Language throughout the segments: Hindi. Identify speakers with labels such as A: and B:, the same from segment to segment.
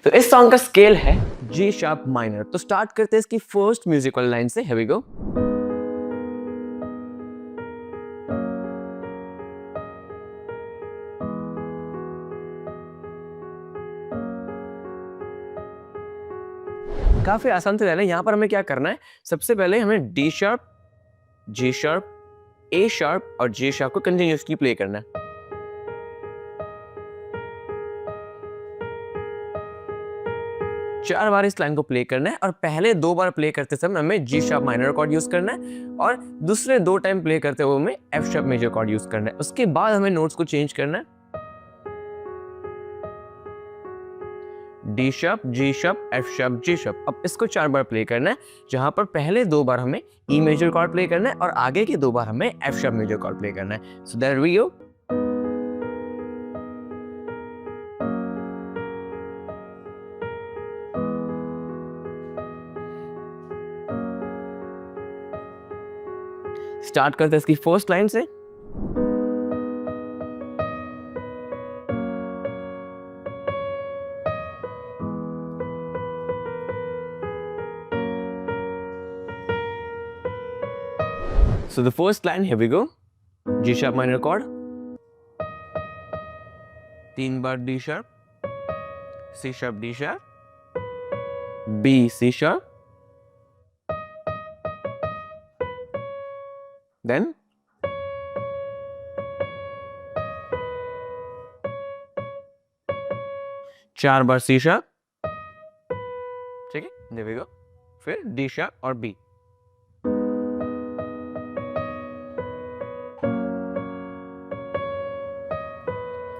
A: तो इस सॉन्ग का स्केल है जी शार्प माइनर। तो स्टार्ट करते हैं इसकी फर्स्ट म्यूजिकल लाइन से। Here we go. काफी आसान से रहना है। यहाँ पर हमें क्या करना है, सबसे पहले हमें D sharp, G sharp, A sharp और जे शार्प को कंटिन्यूसली प्ले करना है। चार बार इस लाइन को प्ले करना है और पहले दो बार प्ले करते समय हमें जी शार्प माइनर कॉर्ड यूज करना है और दूसरे दो टाइम प्ले करते हुए हमें F sharp major chord use करना है। उसके बाद हमें नोट्स को चेंज करना है। D sharp, G sharp, F sharp, G sharp. अब इसको चार बार प्ले करना है, जहां पर पहले दो बार हमें ई मेजर कॉर्ड प्ले करना है और आगे के दो बार हमें F sharp major chord play करना है। So there we go. Start करते हैं इसकी फर्स्ट लाइन से। So the first line, here we go. G sharp minor chord, तीन बार D sharp, C sharp, D sharp, B, C sharp, then चार बार C sharp, ठीक है, there we go. फिर D sharp और B.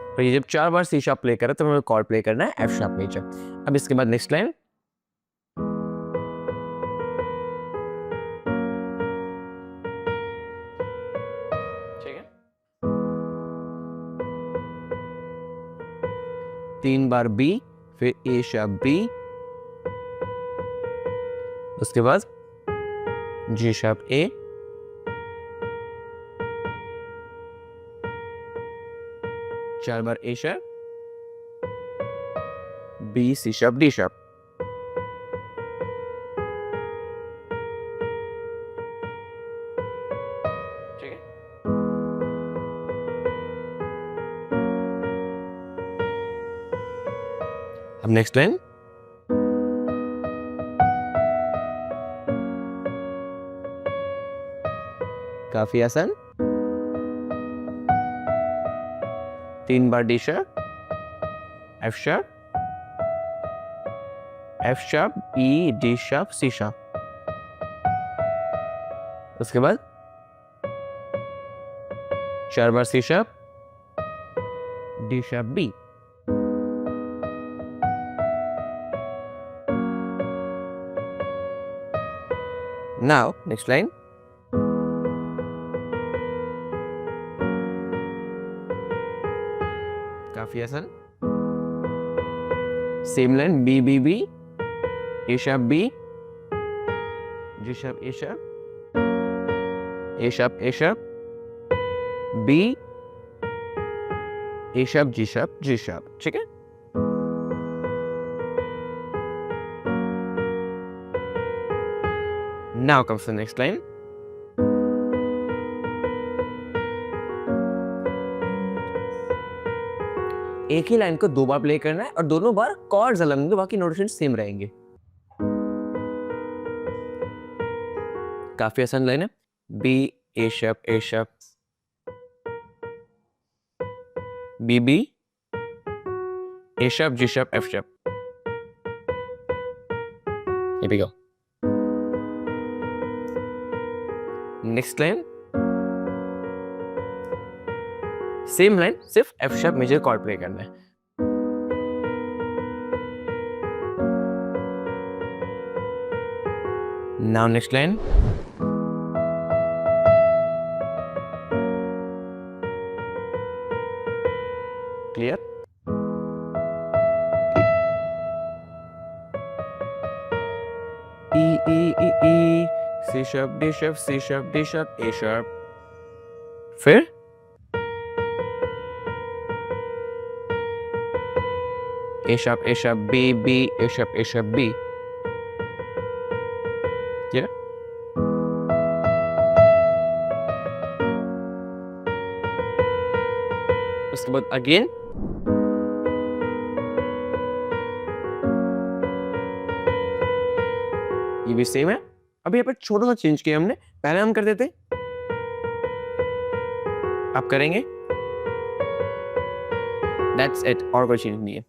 A: तो ये जब चार बार सी शार्प प्ले करें तो हमें कॉर्ड प्ले करना है एफ शार्प मेजर। अब इसके बाद नेक्स्ट लाइन, ठीक है, तीन बार बी, फिर ए शार्प बी, उसके बाद जी शार्प ए, चार बार A sharp, B, C sharp, D sharp. ठीक है, अब नेक्स्ट लाइन, काफी आसान, तीन बार D sharp, F sharp, F sharp, E, D sharp, C sharp, उसके बाद चार बार C sharp, D sharp, B. Now next line, काफी आसान, same line, B B B, A sharp B, G sharp A sharp, A sharp A sharp, B, A sharp G sharp, G sharp. ठीक है, now comes the next line, एक ही लाइन को दो बार प्ले करना है और दोनों बार कॉर्ड्स अलग होंगे, बाकी नोटेशन सेम रहेंगे। काफी आसान लाइन है, B, A sharp, A sharp, B B, A sharp, G sharp, F sharp. Here we go. Next line, same line, सिर्फ F sharp major chord play करना है। Now next line, clear, E E E E, C sharp, D sharp, C sharp, D sharp, A sharp, फिर A sharp, A sharp, B, B, A sharp, A sharp, B. Yeah? उसके बाद अगेन ये भी सेम है। अब यहाँ पर छोटा सा चेंज किया हमने, पहले हम करते थे, आप करेंगे, दैट्स इट, और कोई चेंज नहीं है।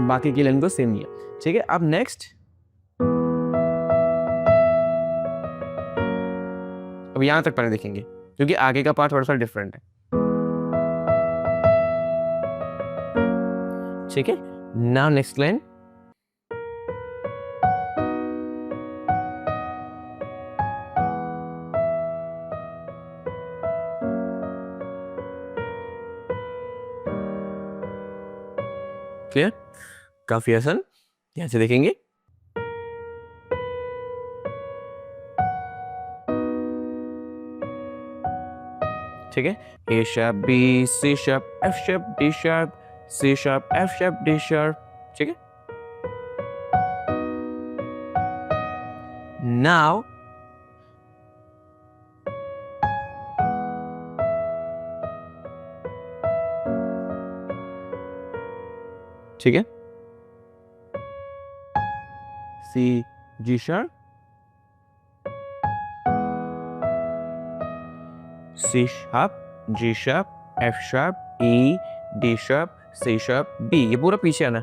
A: बाकी की लाइन को सेम नहीं है, ठीक है। अब नेक्स्ट, अब यहां तक पहले देखेंगे क्योंकि आगे का पार्ट थोड़ा सा डिफरेंट है, ठीक है। नाउ नेक्स्ट लाइन, क्लियर, काफी आसान, यहां से देखेंगे। ठीक है, A sharp, B, C sharp, F sharp, D sharp, C sharp, F sharp, D sharp, ठीक है। Now ठीक है, C, G sharp, C sharp, G sharp, F sharp, E, D sharp, C sharp, B, ये पूरा पीछे आना,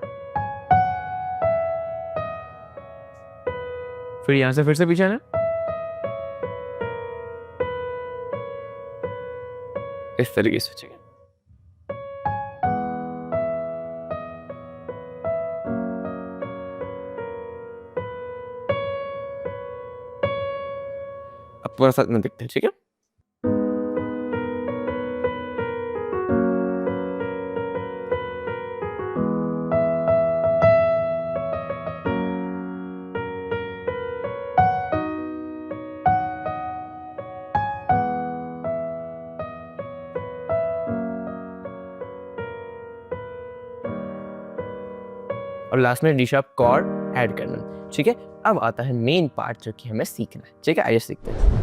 A: फिर यहां से फिर से पीछे आना, इस तरीके से, ठीक है। अब पूरा साथ में देखते हैं, ठीक है। और लास्ट में डी शार्प कॉर्ड ऐड करना, ठीक है। अब आता है मेन पार्ट जो कि हमें सीखना है, ठीक है, आइए सीखते हैं।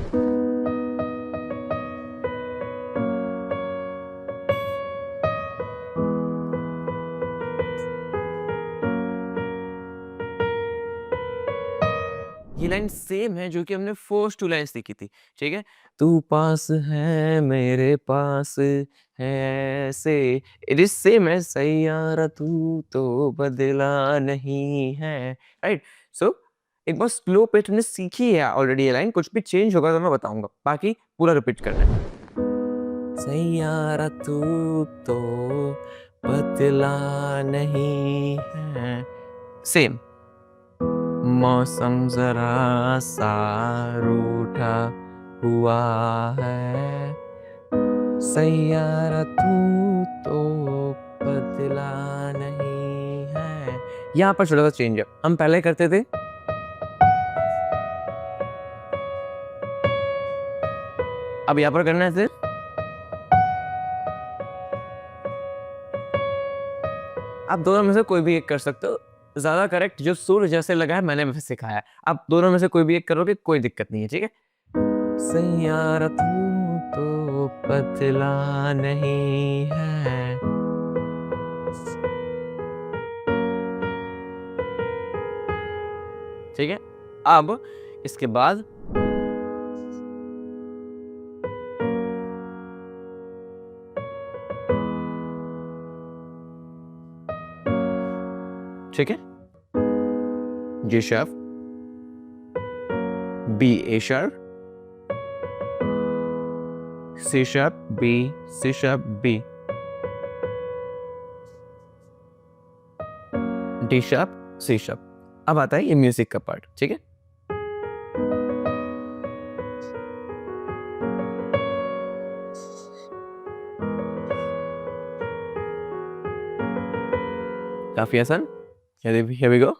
A: ये लाइन सेम है जो कि हमने फर्स्ट टू लाइन सीखी थी, ठीक है। तू पास है मेरे पास है ऐसे, इट इज सेम है, सैयारा तू तो बदला नहीं है, राइट। सो एक बार स्लो पे तुमने सीखी है ऑलरेडी ये लाइन, कुछ भी चेंज होगा तो मैं बताऊंगा, बाकी पूरा रिपीट करना है। सैयारा तू तो बदला नहीं है, सेम। मौसम जरा सा रूठा हुआ है, सैयारा तू तो बदला नहीं है। यहाँ पर छोटा सा चेंज है, हम पहले करते थे, अब यहाँ पर करना है सिर्फ, आप दोनों में से कोई भी एक कर सकते हो, ज्यादा करेक्ट जो सुर जैसे लगा है मैंने वैसे सिखाया है, आप दोनों में से कोई भी एक करोगे कोई दिक्कत नहीं है, ठीक है। सैयारा तू तो बदला नहीं है, ठीक है। अब इसके बाद ठीक है, G sharp, B, A sharp, C sharp, B, C sharp, B, D sharp, C sharp। अब आता है ये म्यूजिक का पार्ट, ठीक है। काफी आसान, here we go।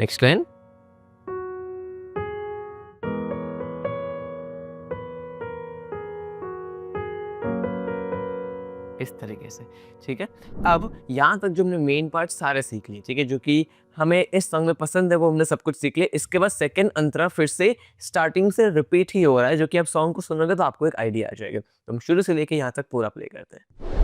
A: Next line. इस तरीके से, ठीक है। अब यहाँ तक जो हमने मेन पार्ट सारे सीख लिए, ठीक है, जो कि हमें इस सॉन्ग में पसंद है वो हमने सब कुछ सीख लिया। इसके बाद सेकंड अंतरा फिर से स्टार्टिंग से रिपीट ही हो रहा है, जो कि आप सॉन्ग को सुनोगे तो आपको एक आइडिया आ जाएगा। तो हम शुरू से लेके यहाँ तक पूरा प्ले करते हैं।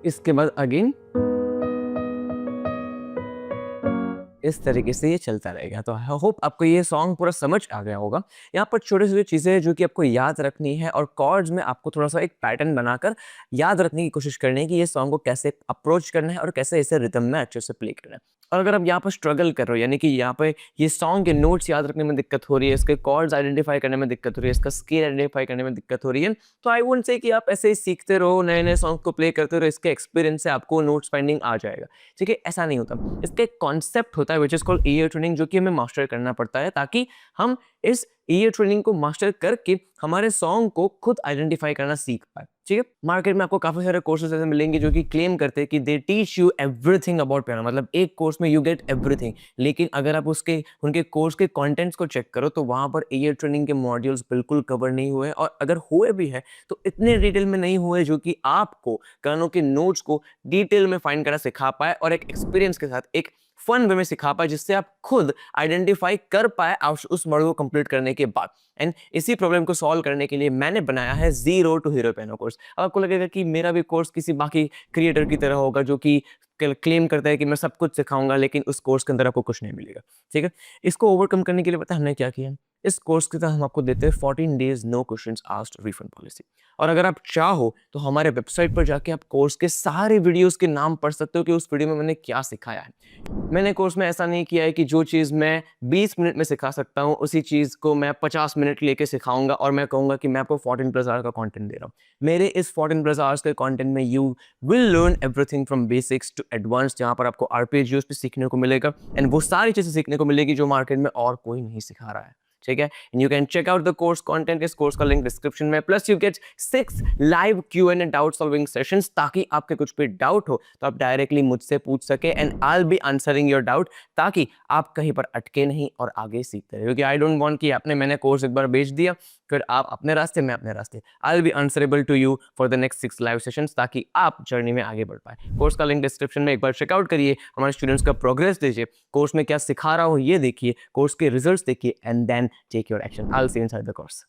A: इसके बाद अगेन इस तरीके से ये चलता रहेगा। तो आई होप आपको ये सॉन्ग पूरा समझ आ गया होगा। यहाँ पर छोटे-छोटे चीज़ें हैं जो कि आपको याद रखनी है और कॉर्ड्स में आपको थोड़ा-सा एक पैटर्न बनाकर याद रखने की कोशिश करनी है कि ये सॉन्ग को कैसे अप्रोच करना है और कैसे इसे रिदम में अच्छे से प्ले करना है। और अगर आप यहाँ पर स्ट्रगल कर रहे हो, यानी कि यहाँ पे ये सॉन्ग के नोट्स याद रखने में दिक्कत हो रही है, इसके कॉर्ड्स आइडेंटिफाई करने में दिक्कत हो रही है, इसका स्केल आइडेंटिफाई करने में दिक्कत हो रही है, तो आई वुडंट से कि आप ऐसे ही सीखते रहो, नए-नए सॉन्ग को प्ले करते रहो, इसके एक्सपीरियंस से आपको नोट्स फाइंडिंग आ जाएगा। ठीक है, ऐसा नहीं होता। इसका एक कॉन्सेप्ट होता है which is called ear training, जो कि हमें मास्टर करना पड़ता है ताकि हम इस ईयर ट्रेनिंग को मास्टर करके हमारे सॉन्ग को खुद आइडेंटिफाई करना सीख पाए। ठीक है, मार्केट में आपको काफी सारे कोर्सेज ऐसे मिलेंगे जो कि क्लेम करते हैं कि they teach you everything about piano, मतलब एक कोर्स में यू गेट एवरीथिंग। लेकिन अगर आप उनके कोर्स के कंटेंट्स को चेक करो तो वहां पर ईयर ट्रेनिंग के मॉड्यूल्स बिल्कुल कवर नहीं हुए, और अगर हुए भी है तो इतने डिटेल में नहीं हुए जो कि आपको गानों के नोट्स को डिटेल में फाइंड करना सिखा पाए और एक एक्सपीरियंस के साथ एक फन वे में सिखा पाए, जिससे आप खुद आइडेंटिफाई कर पाए उस मॉडल को कंप्लीट करने के बाद। एंड इसी प्रॉब्लम को सॉल्व करने के लिए मैंने बनाया है zero to hero piano course. अब आपको लगेगा कि मेरा भी कोर्स किसी बाकी क्रिएटर की तरह होगा जो कि क्लेम करता है कि मैं सब कुछ सिखाऊंगा, लेकिन उस कोर्स के अंदर आपको कुछ नहीं मिलेगा। ठीक है, इसको ओवरकम करने के लिए पता है हमने क्या किया? इस कोर्स के तहत हम आपको देते हैं 14 days no questions asked refund policy. और अगर आप चाहो तो हमारे वेबसाइट पर जाके आप कोर्स के सारे वीडियोस के नाम पढ़ सकते हो कि उस वीडियो में मैंने क्या सिखाया है। मैंने कोर्स में ऐसा नहीं किया है कि जो चीज़ मैं 20 मिनट में सिखा सकता हूँ उसी चीज़ को मैं 50 मिनट लेके सिखाऊंगा और मैं कहूँगा कि मैं आपको 14+ आवर का कंटेंट दे रहा हूँ। मेरे इस 14+ आवर्स के कंटेंट में you will learn everything from basics to advance, जहाँ पर आपको आरपेजियोस भी सीखने को मिलेगा एंड वो सारी चीज़ें सीखने को मिलेगी जो मार्केट में और कोई नहीं सिखा रहा है। ठीक है, and you can check out the course content, इस कोर्स का लिंक डिस्क्रिप्शन में। Plus you get 6 live Q&A doubt solving sessions, ताकि आपके कुछ भी डाउट हो तो आप डायरेक्टली मुझसे पूछ सके and I will be answering your doubt, ताकि आप कहीं पर अटके नहीं और आगे सीखते रहे। क्योंकि आई डोंट वांट कि मैंने कोर्स एक बार बेच दिया फिर आप अपने रास्ते, मैं अपने रास्ते। I will be answerable to you for the next 6 live sessions, ताकि आप जर्नी में आगे बढ़ पाए। कोर्स का लिंक डिस्क्रिप्शन में, एक बार चेकआउट करिए, हमारे स्टूडेंट्स का प्रोग्रेस देखिए, कोर्स में क्या सिखा रहा हूँ ये देखिए, कोर्स के रिजल्ट्स देखिए and then take your action. I will see you inside the course.